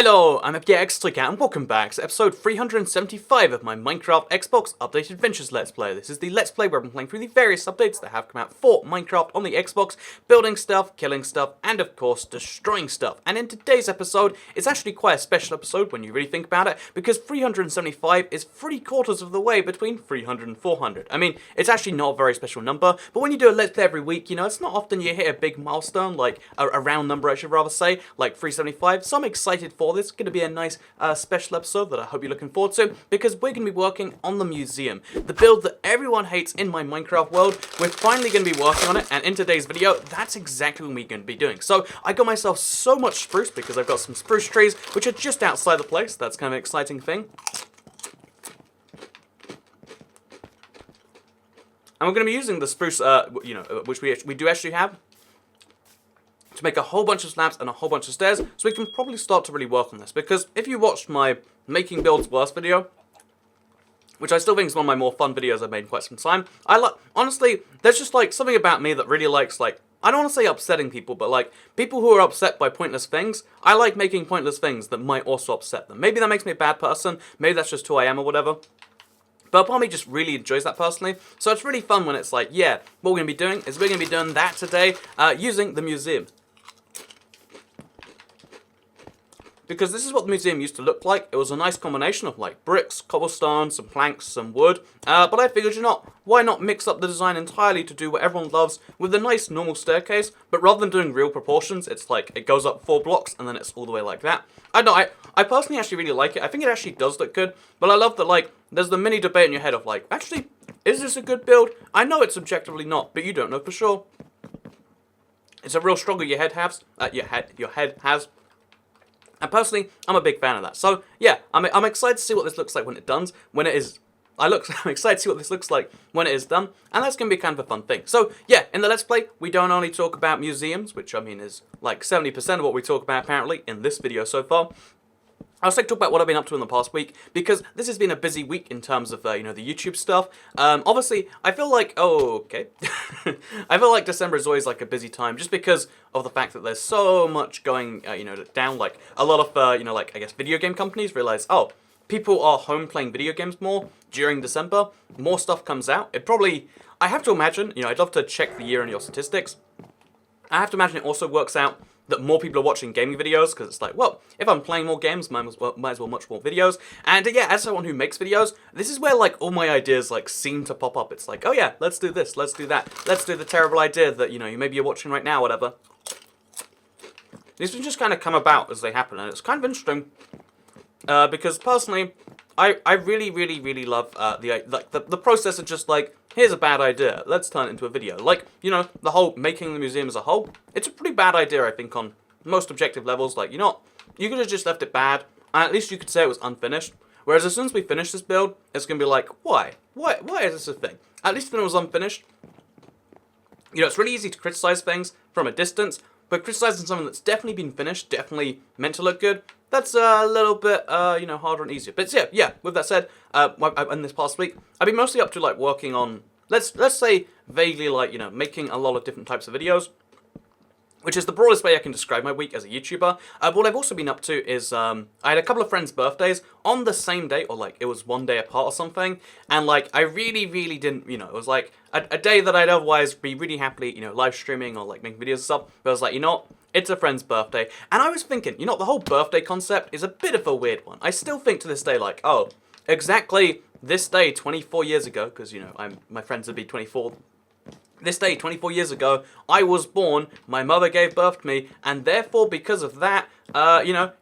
Hello, I'm FGXTricker and welcome back to episode 375 of my Minecraft Xbox Updated Adventures Let's Play. This is the Let's Play where I'm playing through the various updates that have come out for Minecraft on the Xbox, building stuff, killing stuff, and of course destroying stuff. And in today's episode, it's actually quite a special episode when you really think about it, because 375 is 3/4 of the way between 300 and 400. I mean, it's actually not a very special number, but when you do a Let's Play every week, you know, it's not often you hit a big milestone, like a round number I should rather say, like 375, so I'm excited for this. It's going to be a nice special episode that I hope you're looking forward to, because we're going to be working on the museum, the build that everyone hates in my Minecraft world. We're finally going to be working on it, and in today's video, that's exactly what we're going to be doing. So I got myself so much spruce because I've got some spruce trees which are just outside the place. That's kind of an exciting thing. And we're going to be using the spruce, which we do actually have, to make a whole bunch of slabs and a whole bunch of stairs, so we can probably start to really work on this. Because if you watched my Making Builds Worse video, which I still think is one of my more fun videos I've made in quite some time, honestly, there's just like something about me that really likes, like, I don't want to say upsetting people, but like people who are upset by pointless things. I like making pointless things that might also upset them. Maybe that makes me a bad person, maybe that's just who I am or whatever. But part of me just really enjoys that personally, so it's really fun when it's like, yeah, what we're going to be doing is we're going to be doing that today using the museum. Because this is what the museum used to look like. It was a nice combination of like bricks, cobblestone, some planks, some wood. But I figured, you know, why not mix up the design entirely to do what everyone loves with a nice normal staircase, but rather than doing real proportions, it's like it goes up 4 blocks and then it's all the way like that. I personally actually really like it. I think it actually does look good, but I love that like there's the mini debate in your head of like, actually, is this a good build? I know it's objectively not, but you don't know for sure. It's a real struggle your head has. And personally, I'm a big fan of that. So yeah, I'm excited to see what this looks like when it does. I'm excited to see what this looks like when it is done, and that's going to be kind of a fun thing. So yeah, in the Let's Play, we don't only talk about museums, which I mean is like 70% of what we talk about apparently in this video so far. I was going to talk about what I've been up to in the past week, because this has been a busy week in terms of, you know, the YouTube stuff. Obviously, I feel like, I feel like December is always like a busy time, just because of the fact that there's so much going, down. Like, a lot of, I guess video game companies realize, oh, people are home playing video games more during December. More stuff comes out. I have to imagine, I'd love to check the year in your statistics. I have to imagine it also works out that more people are watching gaming videos, because it's like, well, if I'm playing more games, might as well watch more videos. And yeah, as someone who makes videos, this is where like all my ideas like seem to pop up. It's like, oh yeah, let's do this, let's do that, let's do the terrible idea that, maybe you're watching right now, whatever. These things just kind of come about as they happen, and it's kind of interesting, because personally, I really, really, really love the process of just like, here's a bad idea, let's turn it into a video. Like, the whole making the museum as a whole, it's a pretty bad idea, I think, on most objective levels. Like, you could have just left it bad, and at least you could say it was unfinished. Whereas as soon as we finish this build, it's going to be like, why? Why is this a thing? At least when it was unfinished, it's really easy to criticize things from a distance, but criticizing something that's definitely been finished, definitely meant to look good, that's a little bit, harder and easier. But yeah, with that said, in this past week, I've been mostly up to, like, working on, let's say, vaguely, like, making a lot of different types of videos, which is the broadest way I can describe my week as a YouTuber. But what I've also been up to is, I had a couple of friends' birthdays on the same day, or, like, it was one day apart or something, and, like, I really, really didn't, it was, like, a day that I'd otherwise be really happily, live streaming or, like, making videos and stuff, but I was like, it's a friend's birthday. And I was thinking, the whole birthday concept is a bit of a weird one. I still think to this day, like, oh, exactly this day 24 years ago, because, my friends would be 24. This day, 24 years ago, I was born, my mother gave birth to me, and therefore, because of that,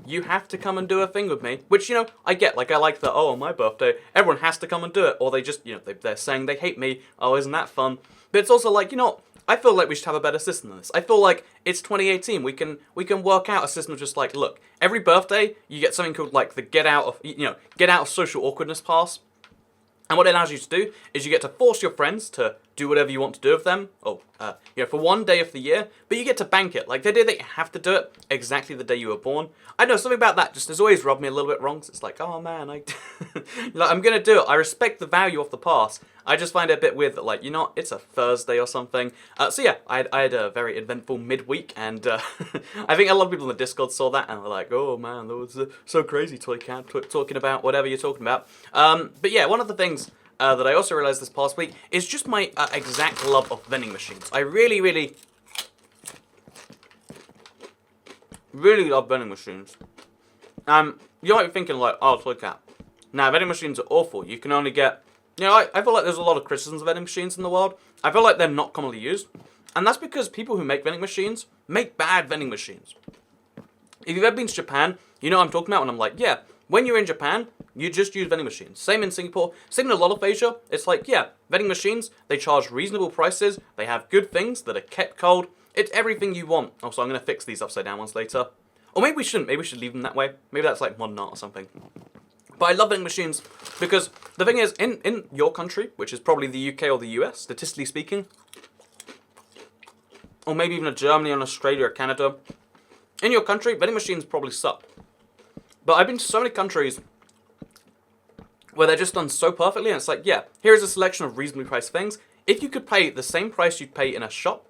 you have to come and do a thing with me. Which, I get. Like, I like that, oh, on my birthday, everyone has to come and do it. Or they just, they're saying they hate me. Oh, isn't that fun? But it's also like, I feel like we should have a better system than this. I feel like it's 2018. We can work out a system of just like, look, every birthday you get something called like the get out of social awkwardness pass. And what it allows you to do is you get to force your friends to do whatever you want to do with them. For 1 day of the year, but you get to bank it. Like, the day that you have to do it, exactly the day you were born. I know, something about that just has always rubbed me a little bit wrong. So it's like, oh man, like, I'm gonna do it. I respect the value of the pass. I just find it a bit weird that, like, it's a Thursday or something. So yeah, I had a very eventful midweek, and I think a lot of people in the Discord saw that and were like, oh man, that was so crazy, Toy Cat, talking about whatever you're talking about. But yeah, one of the things that I also realized this past week is just my exact love of vending machines. I really, really, really love vending machines. You might be thinking like, oh, Toy Cat. Now, vending machines are awful. You can only get... I feel like there's a lot of criticisms of vending machines in the world. I feel like they're not commonly used. And that's because people who make vending machines make bad vending machines. If you've ever been to Japan, you know what I'm talking about when I'm like, yeah, when you're in Japan, you just use vending machines. Same in Singapore, same in a lot of Asia. It's like, yeah, vending machines, they charge reasonable prices. They have good things that are kept cold. It's everything you want. Also, I'm going to fix these upside down ones later. Or maybe we shouldn't. Maybe we should leave them that way. Maybe that's like modern art or something. But I love vending machines because the thing is, in your country, which is probably the UK or the US, statistically speaking, or maybe even Germany and Australia or Canada, in your country, vending machines probably suck. But I've been to so many countries where they're just done so perfectly, and it's like, yeah, here's a selection of reasonably priced things. If you could pay the same price you'd pay in a shop,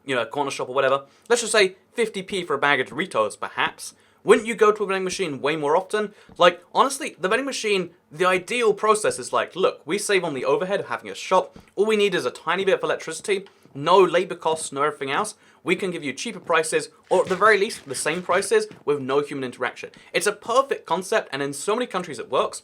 a corner shop or whatever, let's just say 50p for a bag of Doritos, perhaps, wouldn't you go to a vending machine way more often? Like, honestly, the vending machine, the ideal process is like, look, we save on the overhead of having a shop. All we need is a tiny bit of electricity, no labor costs, no everything else. We can give you cheaper prices, or at the very least, the same prices with no human interaction. It's a perfect concept, and in so many countries it works.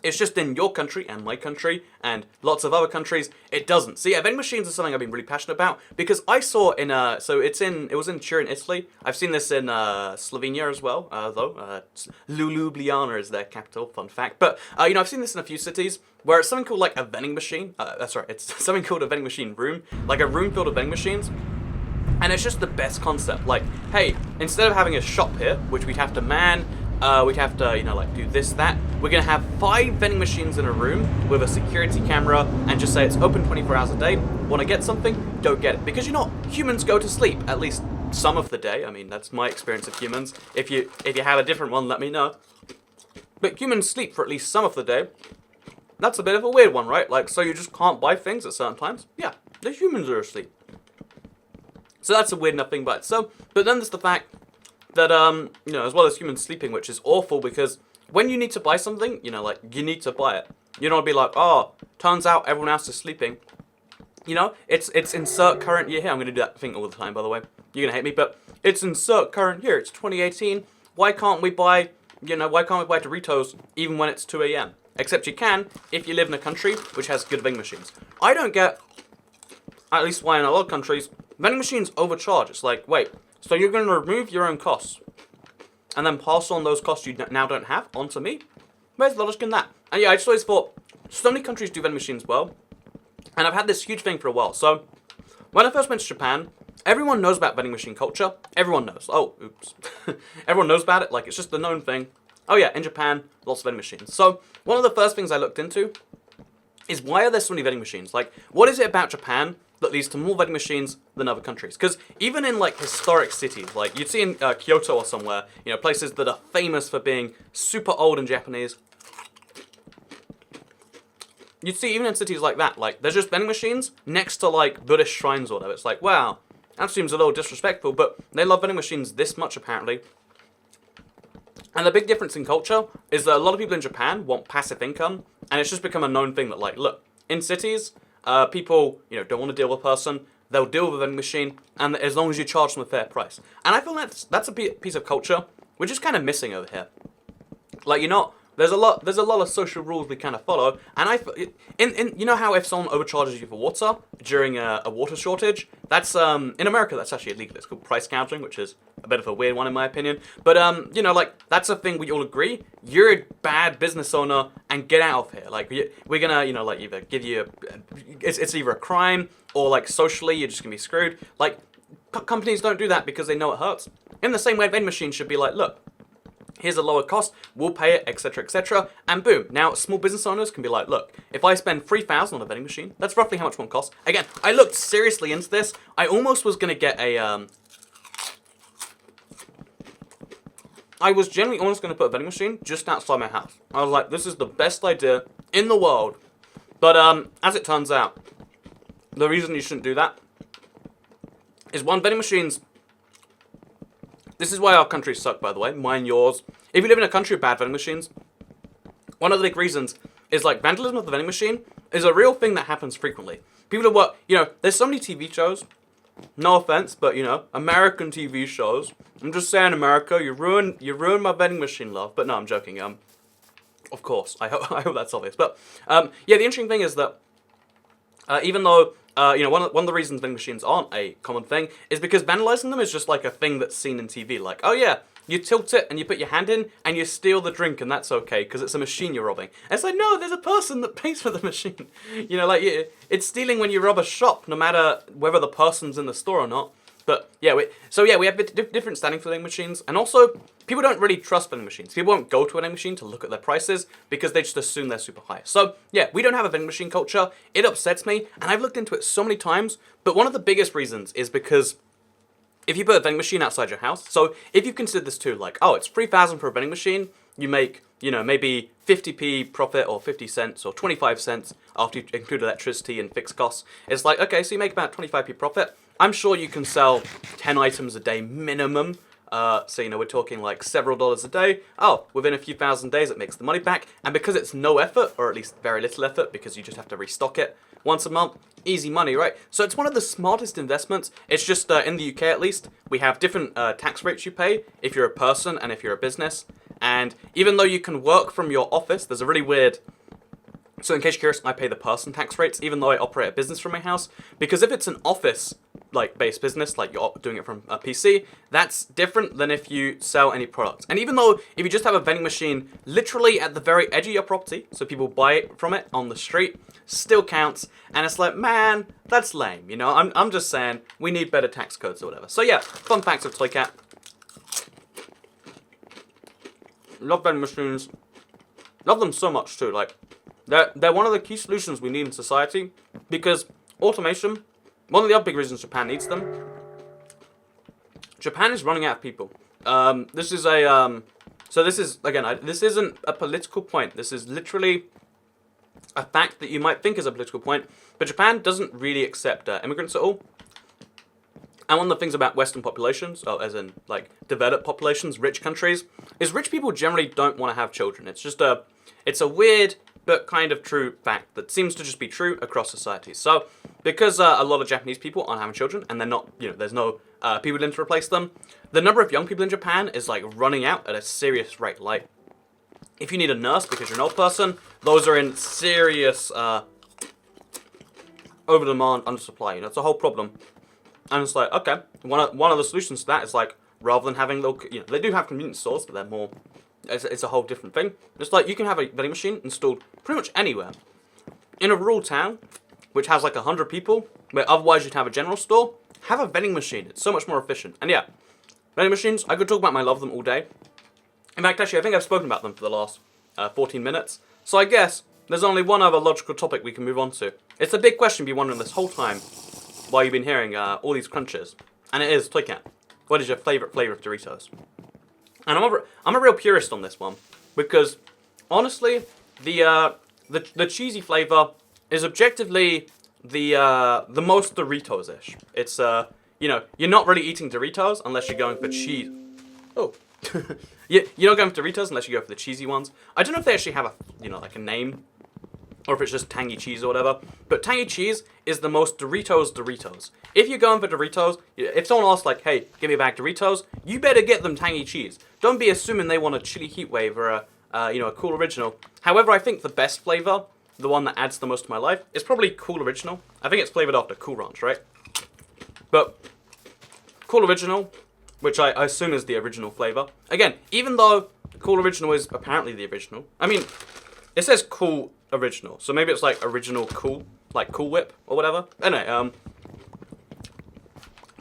It's just in your country and my country and lots of other countries, it doesn't. So yeah, vending machines are something I've been really passionate about because I saw in it was in Turin, Italy. I've seen this in Slovenia as well, though. Ljubljana is their capital, fun fact. But I've seen this in a few cities where it's something called like a vending machine. It's something called a vending machine room, like a room filled with vending machines. And it's just the best concept. Like, hey, instead of having a shop here, which we'd have to man, we'd have to, do this, that. We're going to have 5 vending machines in a room with a security camera and just say it's open 24 hours a day. Want to get something? Don't get it. Because, humans go to sleep at least some of the day. I mean, that's my experience of humans. If you have a different one, let me know. But humans sleep for at least some of the day. That's a bit of a weird one, right? Like, so you just can't buy things at certain times? Yeah, the humans are asleep. So that's a weird enough thing, but then there's the fact that, as well as humans sleeping, which is awful because when you need to buy something, you need to buy it. You don't want to be like, oh, turns out everyone else is sleeping. It's insert current year here. I'm going to do that thing all the time, by the way. You're going to hate me, but it's insert current year. It's 2018. Why can't we buy Doritos even when it's 2 a.m.? Except you can if you live in a country which has good vending machines. I don't get, at least why in a lot of countries, vending machines overcharge. It's like, wait, so you're going to remove your own costs and then pass on those costs you now don't have onto me? Where's the logic in that? And yeah, I just always thought, so many countries do vending machines well, and I've had this huge thing for a while. So when I first went to Japan, everyone knows about vending machine culture. Everyone knows. Oh, oops. Everyone knows about it. Like, it's just the known thing. Oh yeah, in Japan, lots of vending machines. So one of the first things I looked into is why are there so many vending machines? Like, what is it about Japan that leads to more vending machines than other countries? Because even in like historic cities, like you'd see in Kyoto or somewhere, places that are famous for being super old and Japanese, you'd see even in cities like that, like there's just vending machines next to like Buddhist shrines or whatever. It's like, wow, that seems a little disrespectful, but they love vending machines this much apparently. And the big difference in culture is that a lot of people in Japan want passive income, and it's just become a known thing that, like, look, in cities, people, don't want to deal with a person, they'll deal with a vending machine, and as long as you charge them a fair price. And I feel that's a piece of culture we're just kind of missing over here. Like, there's a lot of social rules we kind of follow, and you know how if someone overcharges you for water during a water shortage, that's in America that's actually illegal. It's called price gouging, which is a bit of a weird one in my opinion. But like that's a thing we all agree. You're a bad business owner and get out of here. Like we're gonna like either give you it's either a crime or like socially you're just gonna be screwed. Like companies don't do that because they know it hurts. In the same way, vending machines should be like, look. Here's a lower cost, we'll pay it, etc., etc., and boom. Now, small business owners can be like, look, if I spend $3,000 on a vending machine, that's roughly how much one costs. Again, I looked seriously into this. I almost was going to get a, I was generally almost going to put a vending machine just outside my house. I was like, this is the best idea in the world. But as it turns out, the reason you shouldn't do that is one, vending machines... This is why our countries suck, by the way. Mine, yours. If you live in a country with bad vending machines, one of the big reasons is, like, vandalism of the vending machine is a real thing that happens frequently. People who work... You know, there's so many TV shows. No offense, but, you know, American TV shows. I'm just saying, America, you ruined my vending machine love. But no, I'm joking. Of course. I hope that's obvious. But, yeah, the interesting thing is that even though... you know, one of the reasons vending machines aren't a common thing is because vandalizing them is just like a thing that's seen in TV. Like, oh yeah, you tilt it and you put your hand in and you steal the drink and that's okay because it's a machine you're robbing. And it's like, no, there's a person that pays for the machine. You know, like, it's stealing when you rob a shop, no matter whether the person's in the store or not. But yeah, we have different standing for vending machines, and also people don't really trust vending machines. People won't go to a vending machine to look at their prices because they just assume they're super high. So yeah, we don't have a vending machine culture. It upsets me, and I've looked into it so many times. But one of the biggest reasons is because if you put a vending machine outside your house, so if you consider this too, like, oh, it's $3,000 for a vending machine, you make, you know, maybe 50p profit or 50 cents or 25 cents after you include electricity and fixed costs. It's like, okay, so you make about 25p profit. I'm sure you can sell 10 items a day minimum. So, you know, we're talking like several dollars a day. Oh, within a few thousand days, it makes the money back. And because it's no effort, or at least very little effort, because you just have to restock it once a month, easy money, right? So it's one of the smartest investments. It's just, in the UK at least, we have different tax rates you pay if you're a person and if you're a business. And even though you can work from your office, there's a really weird... So in case you're curious, I pay the person tax rates, even though I operate a business from my house. Because if it's an office... like based business, like you're doing it from a PC, that's different than if you sell any product. And even though if you just have a vending machine literally at the very edge of your property, so people buy it from it on the street, still counts. And it's like, man, that's lame. You know, I'm just saying we need better tax codes or whatever. So yeah, fun facts of Toycat. Love vending machines. Love them so much too. Like they're one of the key solutions we need in society because automation. One of the other big reasons Japan needs them. Japan is running out of people. This is a so this is again. This isn't a political point. This is literally a fact that you might think is a political point. But Japan doesn't really accept immigrants at all. And one of the things about Western populations, as in like developed populations, rich countries, is rich people generally don't want to have children. It's just it's a weird but kind of true fact that seems to just be true across societies. So, because a lot of Japanese people aren't having children, and they're not, you know, there's no people in to replace them, the number of young people in Japan is like running out at a serious rate. Like, if you need a nurse because you're an old person, those are in serious over demand, under supply. You know, it's a whole problem. And it's like, okay, one of the solutions to that is like, rather than having little, you know, they do have convenience stores, but they're more. It's a whole different thing. It's like you can have a vending machine installed pretty much anywhere. In a rural town, which has like 100 people, where otherwise you'd have a general store, have a vending machine. It's so much more efficient. And yeah, vending machines, I could talk about my love of them all day. In fact, actually, I think I've spoken about them for the last 14 minutes. So I guess there's only one other logical topic we can move on to. It's a big question you've been wondering this whole time while you've been hearing all these crunches. And it is, Toycat, what is your favourite flavour of Doritos? And I'm a real purist on this one because honestly, the cheesy flavor is objectively the most Doritos-ish. It's you know, you're not really eating Doritos unless you're going for cheese. Oh, you're not going for Doritos unless you go for the cheesy ones. I don't know if they actually have a like a name, or if it's just tangy cheese or whatever. But tangy cheese is the most Doritos. If you're going for Doritos, if someone asks like, hey, give me a bag of Doritos, you better get them tangy cheese. Don't be assuming they want a chili heat wave or a cool original. However, I think the best flavor, the one that adds the most to my life, is probably Cool Original. I think it's flavored after Cool Ranch, right? But Cool Original, which I assume is the original flavor. Again, even though Cool Original is apparently the original, I mean, it says Cool Original, so maybe it's like original Cool, like Cool Whip or whatever. Anyway,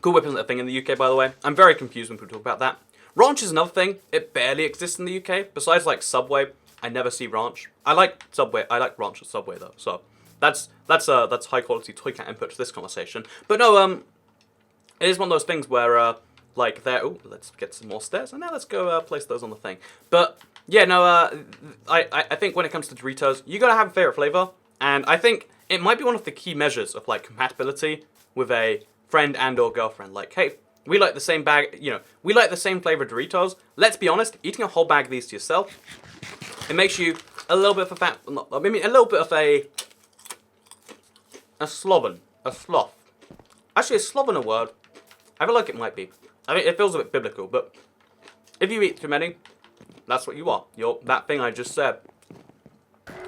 Cool Whip isn't a thing in the UK, by the way. I'm very confused when people talk about that. Ranch is another thing. It barely exists in the UK. Besides like Subway, I never see ranch. I like Subway. I like ranch at Subway though. So that's high quality toy cat input to this conversation. But no, it is one of those things where like there. Oh, let's get some more stairs, and now let's go place those on the thing. But yeah, no, I think when it comes to Doritos, you gotta have a favorite flavor, and I think it might be one of the key measures of like compatibility with a friend and or girlfriend. Like, hey, we like the same bag, we like the same flavor Doritos. Let's be honest, eating a whole bag of these to yourself, it makes you a little bit of a little bit of a sloven, a sloth. Actually, is sloven a word? I feel like it might be. I mean, it feels a bit biblical, but if you eat too many, that's what you are. You're that thing I just said.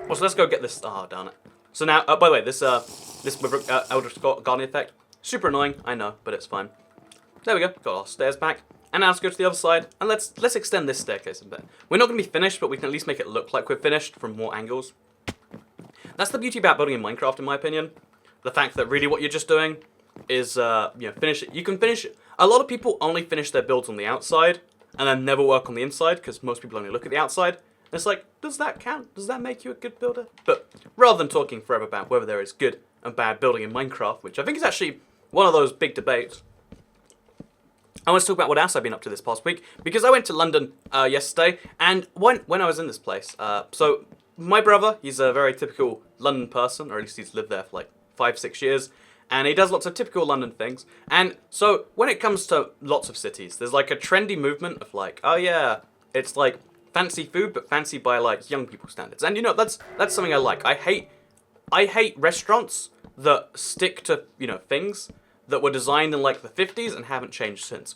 Well, so let's go get this. Oh, darn it. So now, by the way, this Elder Guardian effect, super annoying, I know, but it's fine. There we go, got our stairs back. And now let's go to the other side, and let's extend this staircase a bit. We're not going to be finished, but we can at least make it look like we're finished from more angles. That's the beauty about building in Minecraft, in my opinion. The fact that really what you're just doing is, finish it. You can finish it. A lot of people only finish their builds on the outside, and then never work on the inside, because most people only look at the outside. And it's like, does that count? Does that make you a good builder? But rather than talking forever about whether there is good and bad building in Minecraft, which I think is actually one of those big debates, I want to talk about what else I've been up to this past week, because I went to London yesterday, and when I was in this place, so my brother, he's a very typical London person, or at least he's lived there for like 5-6 years, and he does lots of typical London things. And so when it comes to lots of cities, there's like a trendy movement of like, oh yeah, it's like fancy food, but fancy by like young people standards. And that's something I like. I hate restaurants that stick to things that were designed in like the 50s and haven't changed since.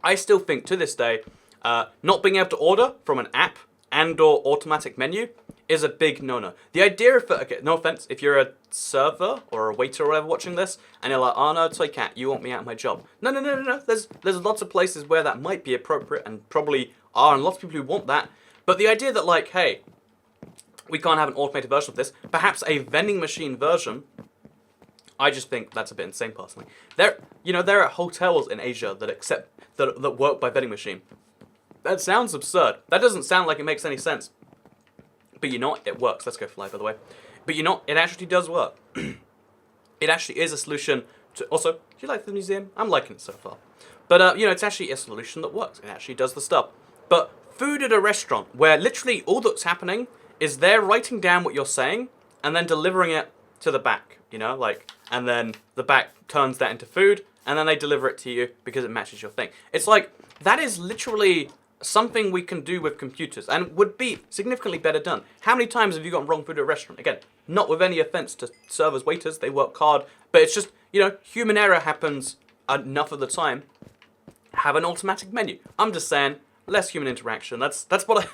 I still think to this day, not being able to order from an app and or automatic menu is a big no-no. The idea of, okay, no offense, if you're a server or a waiter or whatever watching this, and you're like, oh no, Toy Cat, you want me out of my job. No. There's lots of places where that might be appropriate and probably are, and lots of people who want that. But the idea that like, hey, we can't have an automated version of this, perhaps a vending machine version, I just think that's a bit insane personally. There are hotels in Asia that work by vending machine. That sounds absurd. That doesn't sound like it makes any sense. But it works. Let's go fly, by the way. But it actually does work. It actually is a solution to... Also, do you like the museum? I'm liking it so far. But, it's actually a solution that works. It actually does the stuff. But food at a restaurant, where literally all that's happening is they're writing down what you're saying and then delivering it to the back, and then the back turns that into food, and then they deliver it to you because it matches your thing. It's like, that is literally something we can do with computers, and would be significantly better done. How many times have you gotten wrong food at a restaurant? Again, not with any offense to servers, waiters, they work hard, but it's just, human error happens enough of the time. Have an automatic menu. I'm just saying, less human interaction. That's what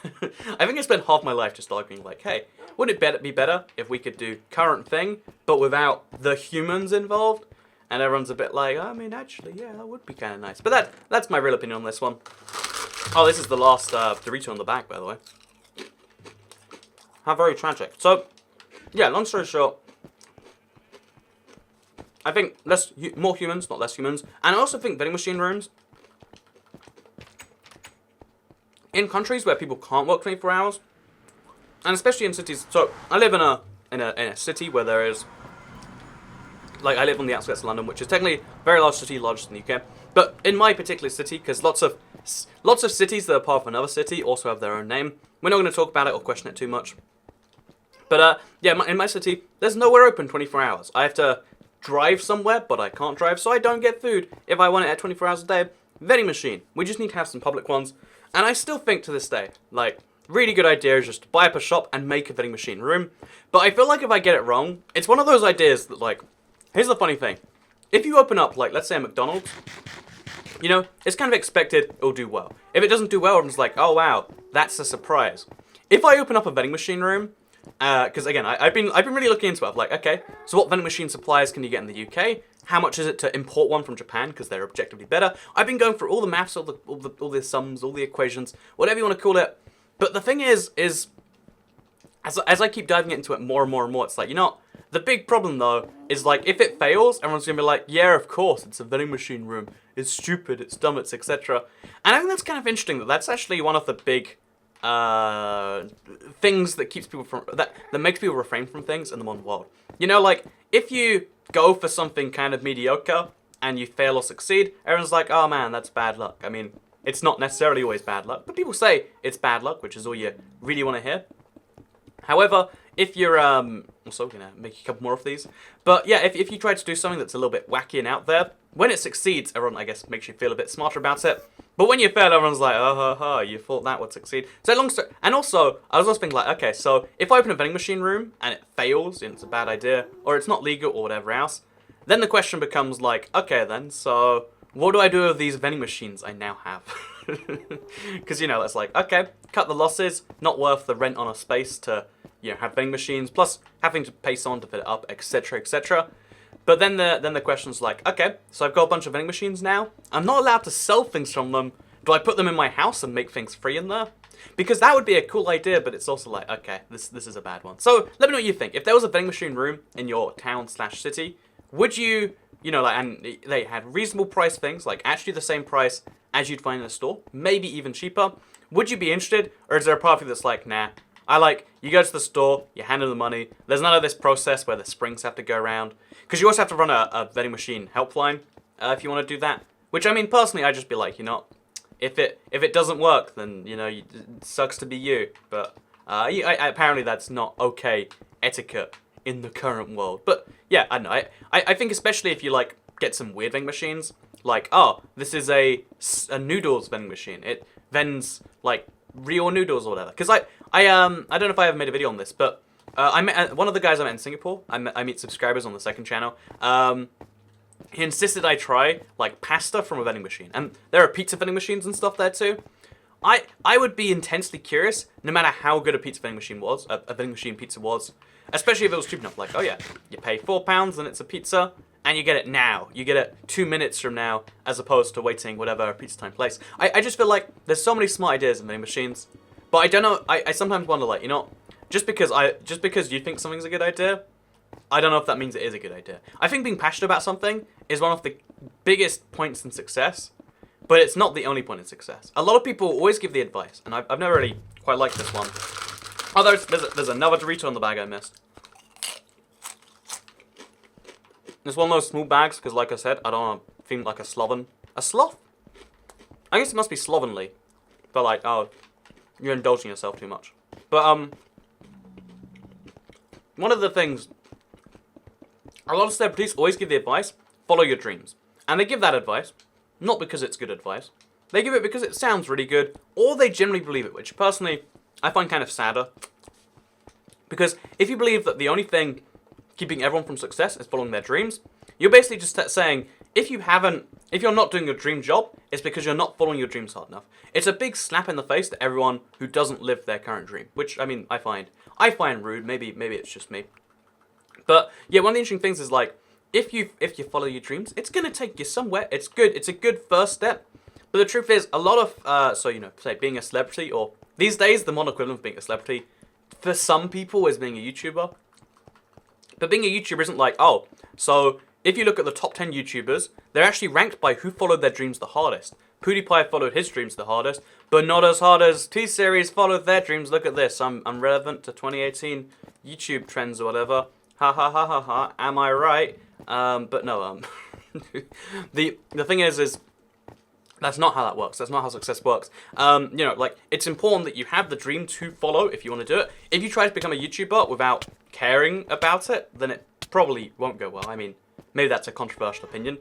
I think I spent half my life just arguing like, hey, wouldn't it be better if we could do current thing, but without the humans involved? And everyone's a bit like, I mean, actually, yeah, that would be kind of nice. But that's my real opinion on this one. Oh, this is the last Dorito on the back, by the way. How very tragic. So, yeah, long story short, I think more humans, not less humans. And I also think vending machine rooms, in countries where people can't work 24 hours, and especially in cities. So I live in a city where there is, like, I live on the outskirts of London, which is technically a very large city, largest in the UK. But in my particular city, because lots of cities that are part of another city also have their own name. We're not going to talk about it or question it too much. But in my city, there's nowhere open 24 hours. I have to drive somewhere, but I can't drive, so I don't get food if I want it at 24 hours a day. Vending machine. We just need to have some public ones. And I still think to this day, like, really good idea is just to buy up a shop and make a vending machine room. But I feel like if I get it wrong, it's one of those ideas that, like, here's the funny thing. If you open up, like, let's say a McDonald's, it's kind of expected it'll do well. If it doesn't do well, everyone's like, oh wow, that's a surprise. If I open up a vending machine room, because again, I've been really looking into it. I'm like, okay, so what vending machine suppliers can you get in the UK? How much is it to import one from Japan, because they're objectively better? I've been going through all the maths, all the sums, all the equations, whatever you want to call it. But the thing is as I keep diving into it more and more and more, it's like, The big problem, though, is, like, if it fails, everyone's going to be like, yeah, of course, it's a vending machine room. It's stupid, it's dumb, it's etc. And I think that's kind of interesting that that's actually one of the big things that keeps people from... That makes people refrain from things in the modern world. You know, like, if you go for something kind of mediocre and you fail or succeed, everyone's like, oh, man, that's bad luck. I mean, it's not necessarily always bad luck, but people say it's bad luck, which is all you really want to hear. However, if you're, I'm also gonna make a couple more of these, but yeah, if you try to do something that's a little bit wacky and out there, when it succeeds, everyone, I guess, makes you feel a bit smarter about it. But when you fail, everyone's like, oh, ha, ha, you thought that would succeed. So long story, and also, I was also thinking like, okay, so if I open a vending machine room and it fails, and it's a bad idea, or it's not legal or whatever else, then the question becomes like, okay then, so what do I do with these vending machines I now have? Because, you know, that's like, okay, cut the losses, not worth the rent on a space to, you know, have vending machines, plus having to pay someone to fit it up, etc., etc. But then the question's like, okay, so I've got a bunch of vending machines now. I'm not allowed to sell things from them. Do I put them in my house and make things free in there? Because that would be a cool idea, but it's also like, okay, this is a bad one. So let me know what you think. If there was a vending machine room in your town/city, would you, you know, like, and they had reasonable price things, like actually the same price as you'd find in a store, maybe even cheaper, would you be interested? Or is there a part of you that's like, nah, you go to the store, you hand them the money, there's none of this process where the springs have to go around. Because you also have to run a vending machine helpline if you want to do that. Which, I mean, personally, I'd just be like, you know, if it doesn't work, then, you know, it sucks to be you. But apparently that's not okay etiquette in the current world. But, yeah, I don't know. I think especially if you, like, get some weird vending machines, like, oh, this is a noodles vending machine. It vends, like, real noodles or whatever. Because I don't know if I ever made a video on this, but I met one of the guys I met in Singapore. I meet subscribers on the second channel. He insisted I try like pasta from a vending machine, and there are pizza vending machines and stuff there too. I would be intensely curious, no matter how good a pizza vending machine was, a vending machine pizza was, especially if it was cheap enough. Like, oh yeah, you pay £4 and it's a pizza, and you get it now. You get it 2 minutes from now, as opposed to waiting whatever pizza time place. I just feel like there's so many smart ideas in vending machines, but I don't know. I sometimes wonder, like, you know, just because you think something's a good idea, I don't know if that means it is a good idea. I think being passionate about something is one of the biggest points in success, but it's not the only point in success. A lot of people always give the advice, and I've never really quite liked this one. Oh, there's another Dorito in the bag I missed. It's one of those small bags, because like I said, I don't want to think like a sloven. A sloth? I guess it must be slovenly. But like, oh, you're indulging yourself too much. But, one of the things, a lot of celebrities always give the advice, follow your dreams. And they give that advice, not because it's good advice. They give it because it sounds really good, or they generally believe it, which personally, I find kind of sadder. Because if you believe that the only thing keeping everyone from success is following their dreams, you're basically just saying, if you're not doing your dream job, it's because you're not following your dreams hard enough. It's a big slap in the face to everyone who doesn't live their current dream, which, I mean, I find rude. Maybe it's just me. But yeah, one of the interesting things is like, if you follow your dreams, it's gonna take you somewhere. It's good. It's a good first step. But the truth is, a lot of so you know, say being a celebrity, or these days the modern equivalent of being a celebrity, for some people is being a YouTuber. But being a YouTuber isn't like, oh, so if you look at the top 10 YouTubers, they're actually ranked by who followed their dreams the hardest. PewDiePie followed his dreams the hardest, but not as hard as T-Series followed their dreams. Look at this. I'm relevant to 2018 YouTube trends or whatever. Ha ha ha ha ha. Am I right? But no. The thing is that's not how that works. That's not how success works. You know, like, it's important that you have the dream to follow if you want to do it. If you try to become a YouTuber without caring about it, then it probably won't go well. I mean, maybe that's a controversial opinion.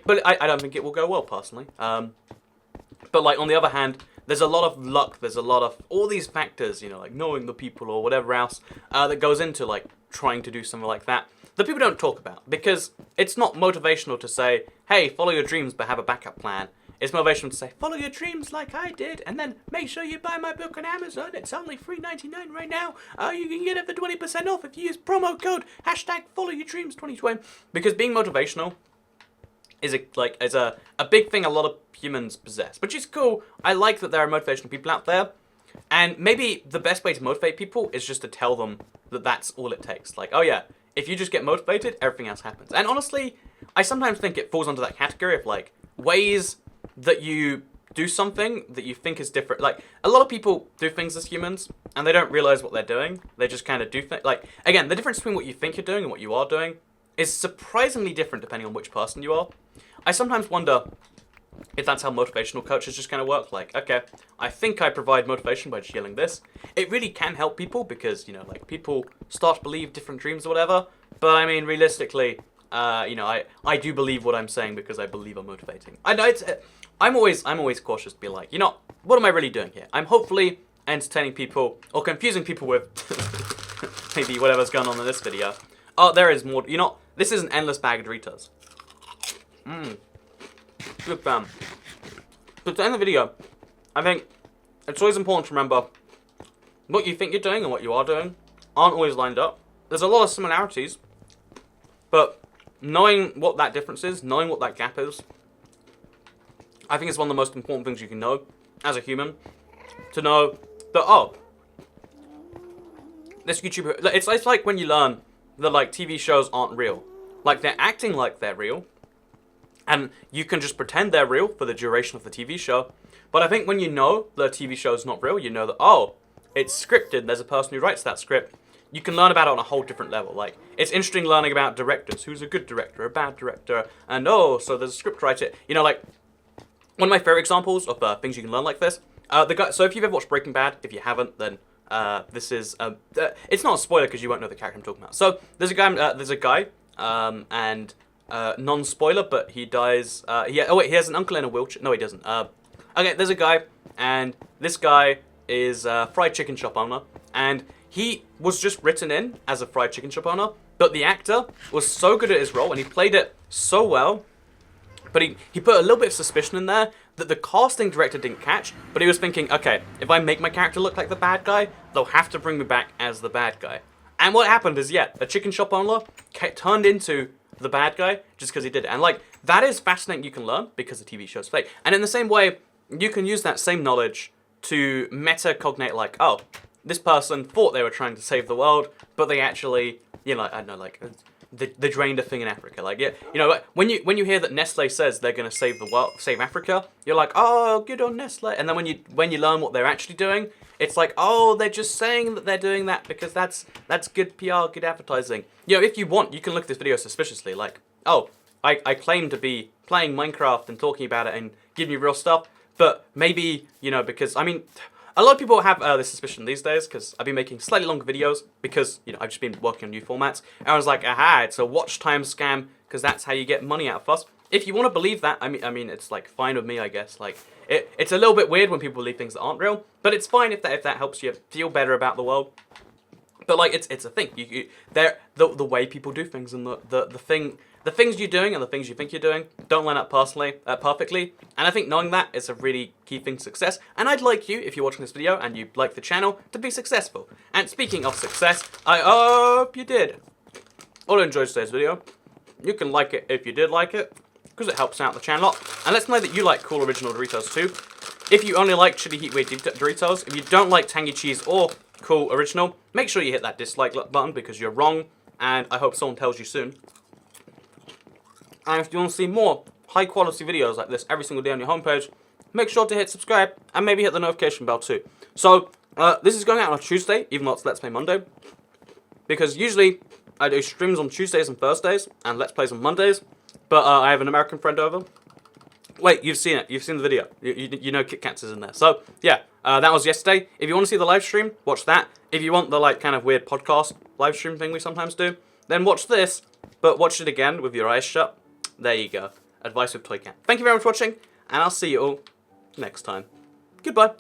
But I don't think it will go well, personally. But, like, on the other hand, there's a lot of luck. There's a lot of all these factors, you know, like knowing the people or whatever else that goes into, like, trying to do something like that people don't talk about. Because it's not motivational to say, hey, follow your dreams, but have a backup plan. It's motivational to say, follow your dreams like I did, and then make sure you buy my book on Amazon. It's only $3.99 right now. You can get it for 20% off if you use promo code #FollowYourDreams2020. Because being motivational is a big thing a lot of humans possess, which is cool. I like that there are motivational people out there, and maybe the best way to motivate people is just to tell them that that's all it takes. Like, oh yeah, if you just get motivated, everything else happens. And honestly, I sometimes think it falls under that category of like ways that you do something that you think is different. Like, a lot of people do things as humans, and they don't realize what they're doing. They just kind of do things. Like, again, the difference between what you think you're doing and what you are doing is surprisingly different depending on which person you are. I sometimes wonder if that's how motivational coaches just kind of work. Like, okay, I think I provide motivation by just yelling this. It really can help people because, you know, like, people start to believe different dreams or whatever. But, I mean, realistically, you know, I do believe what I'm saying because I believe I'm motivating. I know I'm always cautious to be like, you know, what am I really doing here? I'm hopefully entertaining people or confusing people with maybe whatever's going on in this video. Oh, there is more. You know, this is an endless bag of Doritos. Good fam. But to end the video, I think it's always important to remember what you think you're doing and what you are doing aren't always lined up. There's a lot of similarities, but knowing what that difference is, knowing what that gap is, I think it's one of the most important things you can know as a human. To know that, oh, this YouTuber, it's like when you learn that, like, TV shows aren't real. Like, they're acting like they're real, and you can just pretend they're real for the duration of the TV show. But I think when you know the TV show is not real, you know that, oh, it's scripted, there's a person who writes that script. You can learn about it on a whole different level. Like, it's interesting learning about directors. Who's a good director, a bad director, and oh, so there's a script writer. You know, like, one of my favorite examples of things you can learn like this, the guy. So if you've ever watched Breaking Bad, if you haven't, then this is it's not a spoiler because you won't know the character I'm talking about. So there's a guy, and non-spoiler, but he dies. He has an uncle in a wheelchair. No, he doesn't. Okay, there's a guy, and this guy is a fried chicken shop owner, and he was just written in as a fried chicken shop owner, but the actor was so good at his role, and he played it so well, but he put a little bit of suspicion in there that the casting director didn't catch, but he was thinking, okay, if I make my character look like the bad guy, they'll have to bring me back as the bad guy. And what happened is, yeah, a chicken shop owner turned into the bad guy just because he did it. And, like, that is fascinating you can learn because the TV show's fake. And in the same way, you can use that same knowledge to metacognate, like, oh, this person thought they were trying to save the world, but they actually, you know, I don't know, like, they drained a thing in Africa. Like, yeah, you know, when you hear that Nestle says they're gonna save the world, save Africa, you're like, oh, good on Nestle. And then when you learn what they're actually doing, it's like, oh, they're just saying that they're doing that because that's good PR, good advertising. You know, if you want, you can look at this video suspiciously, like, oh, I claim to be playing Minecraft and talking about it and giving you real stuff, but maybe, you know, because, I mean, a lot of people have this suspicion these days because I've been making slightly longer videos because, you know, I've just been working on new formats. And I was like, aha, it's a watch time scam because that's how you get money out of us. If you want to believe that, I mean, it's like fine with me, I guess. Like, it's a little bit weird when people believe things that aren't real, but it's fine if that helps you feel better about the world. But, like, it's a thing. The way people do things and the things you're doing and the things you think you're doing don't line up perfectly. And I think knowing that is a really key thing to success. And I'd like you, if you're watching this video and you like the channel, to be successful. And speaking of success, I hope you did. Or enjoyed today's video. You can like it if you did like it, because it helps out the channel a lot. And let's know that you like cool original Doritos too. If you only like chili heat wave Doritos, if you don't like tangy cheese or cool original, make sure you hit that dislike button because you're wrong. And I hope someone tells you soon. And if you want to see more high quality videos like this every single day on your homepage, make sure to hit subscribe and maybe hit the notification bell too. So, this is going out on a Tuesday, even though it's Let's Play Monday. Because usually, I do streams on Tuesdays and Thursdays, and Let's Plays on Mondays. But I have an American friend over. Wait, you've seen it. You've seen the video. You know Kit Kats is in there. So, yeah, that was yesterday. If you want to see the live stream, watch that. If you want the, like, kind of weird podcast live stream thing we sometimes do, then watch this, but watch it again with your eyes shut. There you go. Advice with Toy Cat. Thank you very much for watching, and I'll see you all next time. Goodbye.